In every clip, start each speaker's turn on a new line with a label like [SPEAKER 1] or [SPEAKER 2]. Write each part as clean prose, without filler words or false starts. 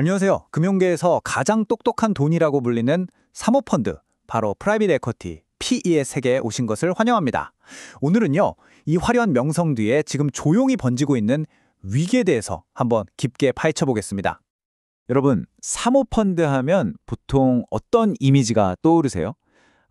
[SPEAKER 1] 안녕하세요. 금융계에서 가장 똑똑한 돈이라고 불리는 사모펀드, 바로 프라이빗 에쿼티, PE의 세계에 오신 것을 환영합니다. 오늘은요, 이 화려한 명성 뒤에 지금 조용히 번지고 있는 위기에 대해서 한번 깊게 파헤쳐 보겠습니다. 여러분, 사모펀드 하면 보통 어떤 이미지가 떠오르세요?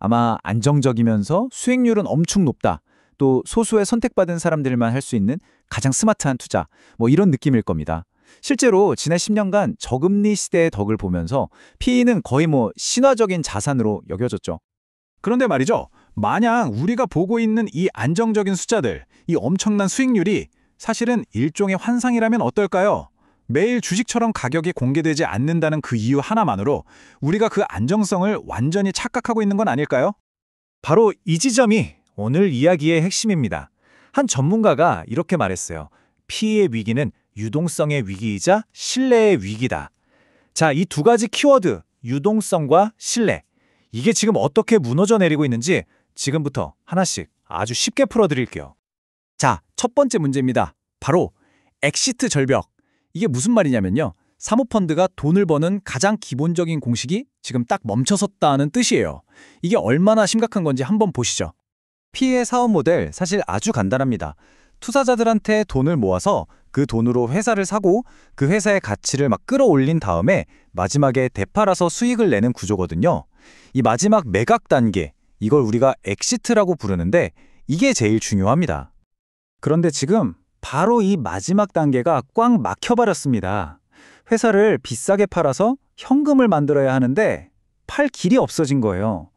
[SPEAKER 1] 아마 안정적이면서 수익률은 엄청 높다. 또 소수의 선택받은 사람들만 할 수 있는 가장 스마트한 투자, 이런 느낌일 겁니다. 실제로 지난 10년간 저금리 시대의 덕을 보면서 PE는 거의 신화적인 자산으로 여겨졌죠. 그런데 말이죠. 마냥 우리가 보고 있는 이 안정적인 숫자들, 이 엄청난 수익률이 사실은 일종의 환상이라면 어떨까요? 매일 주식처럼 가격이 공개되지 않는다는 그 이유 하나만으로 우리가 그 안정성을 완전히 착각하고 있는 건 아닐까요? 바로 이 지점이 오늘 이야기의 핵심입니다. 한 전문가가 이렇게 말했어요. PE의 위기는 유동성의 위기이자 신뢰의 위기다. 자, 이 두 가지 키워드, 유동성과 신뢰. 이게 지금 어떻게 무너져 내리고 있는지 지금부터 하나씩 아주 쉽게 풀어드릴게요. 자, 첫 번째 문제입니다. 바로 엑시트 절벽. 이게 무슨 말이냐면요. 사모펀드가 돈을 버는 가장 기본적인 공식이 지금 딱 멈춰섰다는 뜻이에요. 이게 얼마나 심각한 건지 한번 보시죠. PE의 사업 모델 사실 아주 간단합니다. 투자자들한테 돈을 모아서 그 돈으로 회사를 사고 그 회사의 가치를 끌어올린 다음에 마지막에 되팔아서 수익을 내는 구조거든요. 이 마지막 매각 단계, 이걸 우리가 엑시트라고 부르는데 이게 제일 중요합니다. 그런데 지금 바로 이 마지막 단계가 꽉 막혀버렸습니다. 회사를 비싸게 팔아서 현금을 만들어야 하는데 팔 길이 없어진 거예요.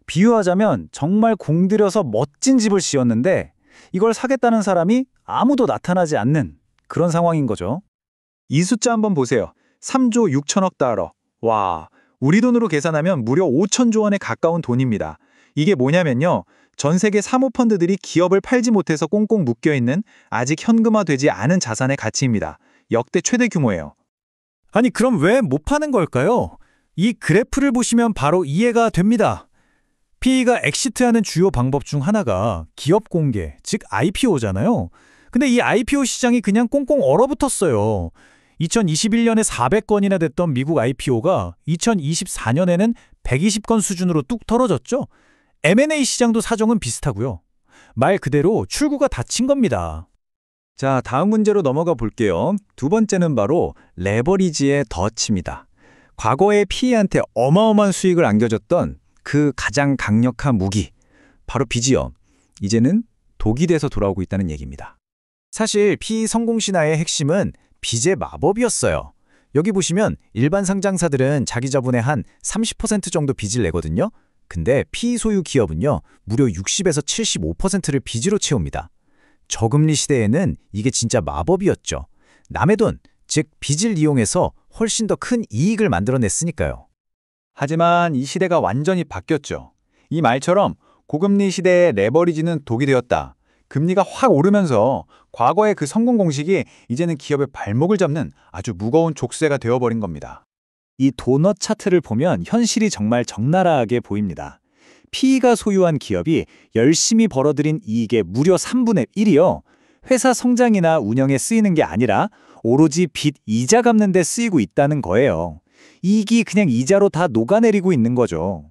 [SPEAKER 1] 비유하자면 정말 공들여서 멋진 집을 지었는데 이걸 사겠다는 사람이 아무도 나타나지 않는 그런 상황인 거죠. 이 숫자 한번 보세요. 3조 6천억 달러. 와, 우리 돈으로 계산하면 무려 5천조 원에 가까운 돈입니다. 이게 뭐냐면요. 전 세계 사모펀드들이 기업을 팔지 못해서 꽁꽁 묶여있는 아직 현금화되지 않은 자산의 가치입니다. 역대 최대 규모예요. 아니, 그럼 왜 못 파는 걸까요? 이 그래프를 보시면 바로 이해가 됩니다. PE가 엑시트하는 주요 방법 중 하나가 기업 공개, 즉 IPO잖아요. 근데 이 IPO 시장이 그냥 꽁꽁 얼어붙었어요. 2021년에 400건이나 됐던 미국 IPO가 2024년에는 120건 수준으로 뚝 떨어졌죠. M&A 시장도 사정은 비슷하고요. 말 그대로 출구가 닫힌 겁니다. 자, 다음 문제로 넘어가 볼게요. 두 번째는 바로 레버리지의 덫입니다. 과거에 PE한테 어마어마한 수익을 안겨줬던 그 가장 강력한 무기, 바로 빚이요. 이제는 독이 돼서 돌아오고 있다는 얘기입니다. 사실 PE 성공 신화의 핵심은 빚의 마법이었어요. 여기 보시면 일반 상장사들은 자기 자본의 한 30% 정도 빚을 내거든요. 근데 PE 소유 기업은요, 무려 60에서 75%를 빚으로 채웁니다. 저금리 시대에는 이게 진짜 마법이었죠. 남의 돈, 즉 빚을 이용해서 훨씬 더 큰 이익을 만들어냈으니까요. 하지만 이 시대가 완전히 바뀌었죠. 이 말처럼 고금리 시대의 레버리지는 독이 되었다. 금리가 확 오르면서 과거의 그 성공 공식이 이제는 기업의 발목을 잡는 아주 무거운 족쇄가 되어버린 겁니다. 이 도넛 차트를 보면 현실이 정말 적나라하게 보입니다. PE가 소유한 기업이 열심히 벌어들인 이익의 무려 3분의 1이요. 회사 성장이나 운영에 쓰이는 게 아니라 오로지 빚 이자 갚는 데 쓰이고 있다는 거예요. 이익이 그냥 이자로 다 녹아내리고 있는 거죠.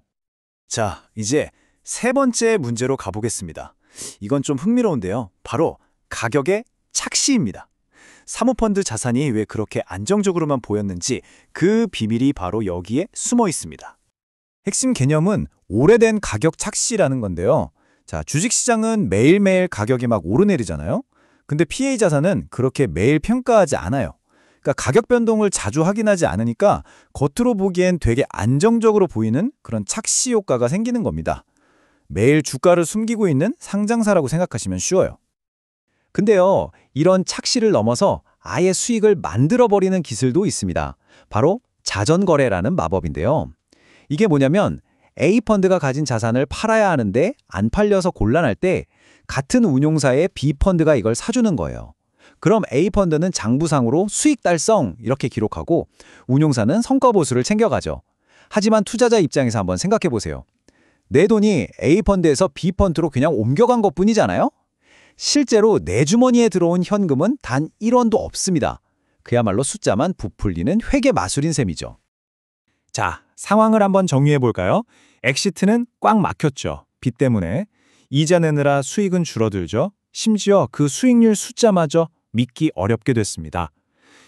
[SPEAKER 1] 자, 이제 세 번째 문제로 가보겠습니다. 이건 좀 흥미로운데요. 바로 가격의 착시입니다. 사모펀드 자산이 왜 그렇게 안정적으로만 보였는지 그 비밀이 바로 여기에 숨어 있습니다. 핵심 개념은 오래된 가격 착시라는 건데요. 자, 주식시장은 매일매일 가격이 오르내리잖아요. 근데 PE 자산은 그렇게 매일 평가하지 않아요. 그러니까 가격 변동을 자주 확인하지 않으니까 겉으로 보기엔 되게 안정적으로 보이는 그런 착시 효과가 생기는 겁니다. 매일 주가를 숨기고 있는 상장사라고 생각하시면 쉬워요. 근데요, 이런 착시를 넘어서 아예 수익을 만들어버리는 기술도 있습니다. 바로 자전거래라는 마법인데요. 이게 뭐냐면 A펀드가 가진 자산을 팔아야 하는데 안 팔려서 곤란할 때 같은 운용사의 B펀드가 이걸 사주는 거예요. 그럼 A펀드는 장부상으로 수익 달성 이렇게 기록하고 운용사는 성과 보수를 챙겨가죠. 하지만 투자자 입장에서 한번 생각해 보세요. 내 돈이 A펀드에서 B펀드로 그냥 옮겨간 것뿐이잖아요? 실제로 내 주머니에 들어온 현금은 단 1원도 없습니다.
[SPEAKER 2] 그야말로 숫자만 부풀리는 회계 마술인 셈이죠.
[SPEAKER 3] 자, 상황을 한번 정리해 볼까요? 엑시트는 꽉 막혔죠. 빚 때문에. 이자 내느라 수익은 줄어들죠. 심지어 그 수익률 숫자마저 믿기 어렵게 됐습니다.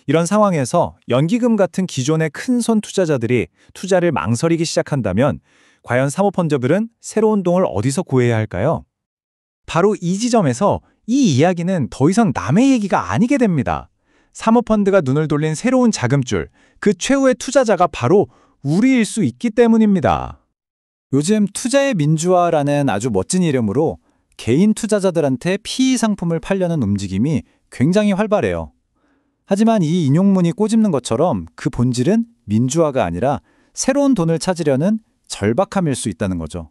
[SPEAKER 3] 이런 상황에서 연기금 같은 기존의 큰손 투자자들이 투자를 망설이기 시작한다면 과연 사모펀드들은 새로운 돈을 어디서 구해야 할까요? 바로 이 지점에서 이 이야기는 더 이상 남의 얘기가 아니게 됩니다. 사모펀드가 눈을 돌린 새로운 자금줄, 그 최후의 투자자가 바로 우리일 수 있기 때문입니다.
[SPEAKER 1] 요즘 투자의 민주화라는 아주 멋진 이름으로 개인 투자자들한테 PE 상품을 팔려는 움직임이 굉장히 활발해요. 하지만 이 인용문이 꼬집는 것처럼 그 본질은 민주화가 아니라 새로운 돈을 찾으려는 절박함일 수 있다는 거죠.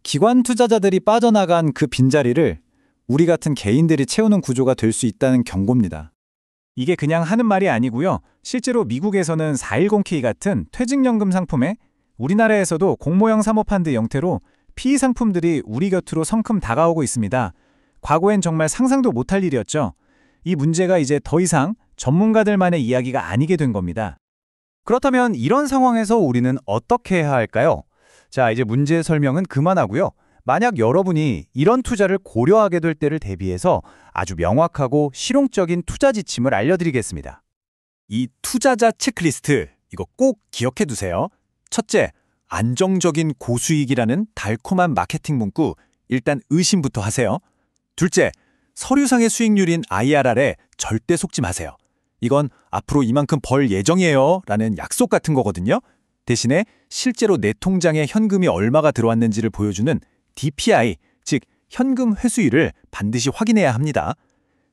[SPEAKER 1] 기관 투자자들이 빠져나간 그 빈자리를 우리 같은 개인들이 채우는 구조가 될 수 있다는 경고입니다.
[SPEAKER 3] 이게 그냥 하는 말이 아니고요. 실제로 미국에서는 410K 같은 퇴직연금 상품에 우리나라에서도 공모형 사모펀드 형태로 PE 상품들이 우리 곁으로 성큼 다가오고 있습니다. 과거엔 정말 상상도 못할 일이었죠. 이 문제가 이제 더 이상 전문가들만의 이야기가 아니게 된 겁니다. 그렇다면 이런 상황에서 우리는 어떻게 해야 할까요? 자, 이제 문제 설명은 그만하고요. 만약 여러분이 이런 투자를 고려하게 될 때를 대비해서 아주 명확하고 실용적인 투자 지침을 알려드리겠습니다. 이 투자자 체크리스트, 이거 꼭 기억해 두세요. 첫째, 안정적인 고수익이라는 달콤한 마케팅 문구, 일단 의심부터 하세요. 둘째, 서류상의 수익률인 IRR에 절대 속지 마세요. 이건 앞으로 이만큼 벌 예정이에요 라는 약속 같은 거거든요. 대신에 실제로 내 통장에 현금이 얼마가 들어왔는지를 보여주는 DPI, 즉 현금 회수율을 반드시 확인해야 합니다.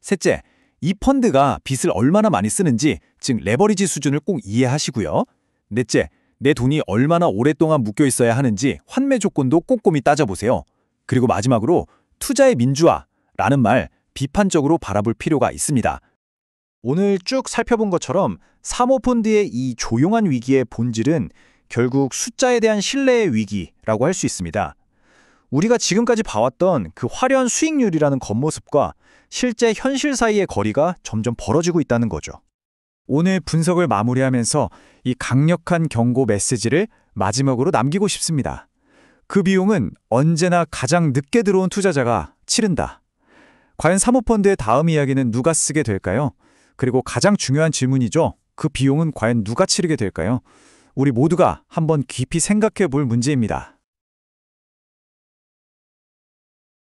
[SPEAKER 3] 셋째, 이 펀드가 빚을 얼마나 많이 쓰는지, 즉 레버리지 수준을 꼭 이해하시고요. 넷째, 내 돈이 얼마나 오랫동안 묶여 있어야 하는지 환매 조건도 꼼꼼히 따져보세요. 그리고 마지막으로 투자의 민주화라는 말 비판적으로 바라볼 필요가 있습니다.
[SPEAKER 1] 오늘 쭉 살펴본 것처럼 사모펀드의 이 조용한 위기의 본질은 결국 숫자에 대한 신뢰의 위기라고 할 수 있습니다. 우리가 지금까지 봐왔던 그 화려한 수익률이라는 겉모습과 실제 현실 사이의 거리가 점점 벌어지고 있다는 거죠. 오늘 분석을 마무리하면서 이 강력한 경고 메시지를 마지막으로 남기고 싶습니다. 그 비용은 언제나 가장 늦게 들어온 투자자가 치른다. 과연 사모펀드의 다음 이야기는 누가 쓰게 될까요? 그리고 가장 중요한 질문이죠. 그 비용은 과연 누가 치르게 될까요? 우리 모두가 한번 깊이 생각해 볼 문제입니다.